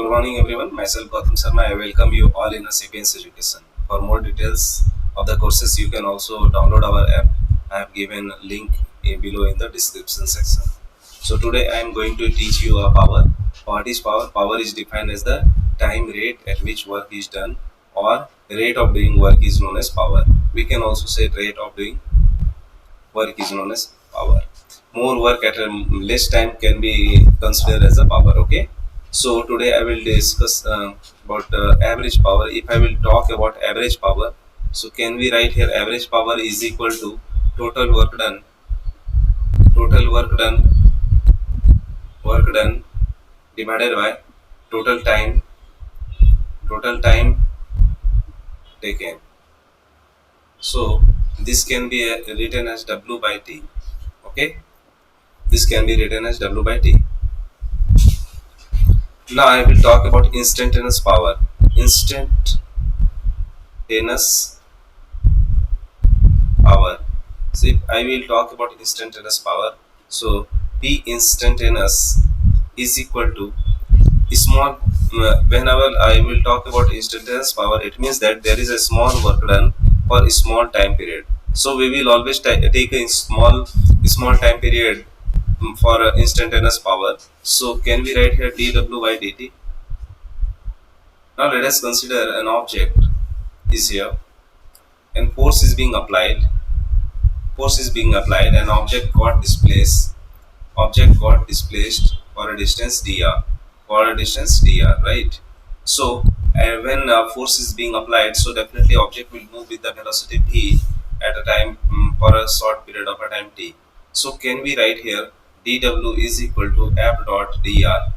Good morning everyone, myself Gautam Sharma. I welcome you all in a Sapience Education. For more details of the courses, you can also download our app. I have given a link below in the description section. So today I am going to teach you a power. What is power? Power is defined as the time rate at which work is done, or rate of doing work is known as power. We can also say rate of doing work is known as power. More work at a less time can be considered as a power. Okay, so today I will discuss about average power. If I will talk about average power, so can we write here average power is equal to total work done divided by total time taken. So this can be written as W by T. Okay, this can be written as W by T. Now I will talk about instantaneous power. Instantaneous power. So if I will talk about instantaneous power, so P instantaneous is equal to small. Whenever I will talk about instantaneous power, it means that there is a small work done for a small time period. So we will always take a small time period for instantaneous power. So can we write here dw by dt? Now let us consider an object is here and force is being applied and object got displaced for a distance dr, right? So when force is being applied, so definitely object will move with the velocity v at a time for a short period of a time t. So can we write here dw is equal to f dot dr?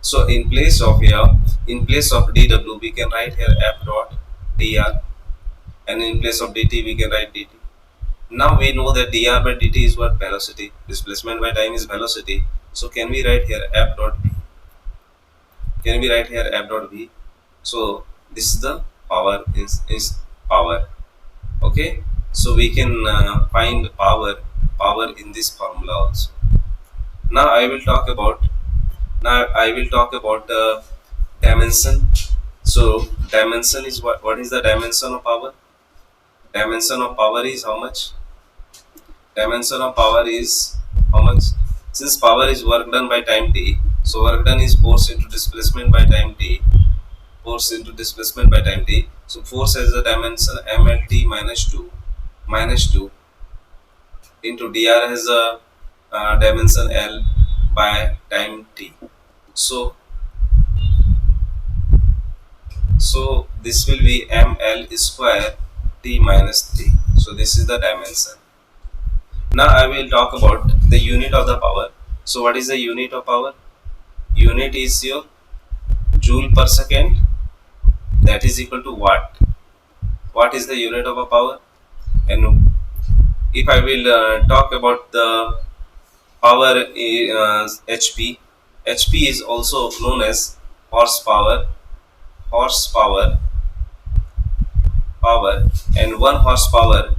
So in place of dw we can write here f dot dr, and in place of dt we can write dt. Now we know that dr by dt is what? Velocity. Displacement by time is velocity. So can we write here f dot v? Can we write here f dot v? So this is the power is power. Okay. So we can find power in this formula also. Now I will talk about the dimension. So dimension is what is the dimension of power? Dimension of power is how much? Dimension of power is how much? Since power is work done by time t, so work done is force into displacement by time t. Force into displacement by time t. So force has a dimension mlt minus 2 into dr has a dimension l by time t. So this will be ml square t minus 3. So this is the dimension. Now I will talk about the unit of the power. So what is the unit of power? Unit is your joule per second, that is equal to watt. What is the unit of a power? And if I will talk about the power HP, HP is also known as horsepower, power, and one horsepower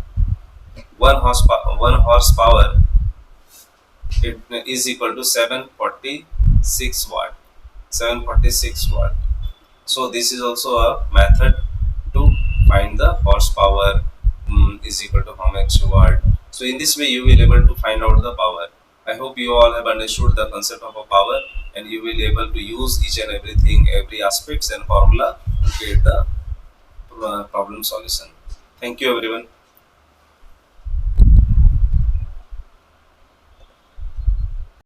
it is equal to 746 watt. So this is also a method to find the horsepower is equal to how much watt. So in this way you will able to find out the power. I hope you all have understood the concept of a power, and you will able to use each and every aspects and formula to create the problem solution. Thank you everyone.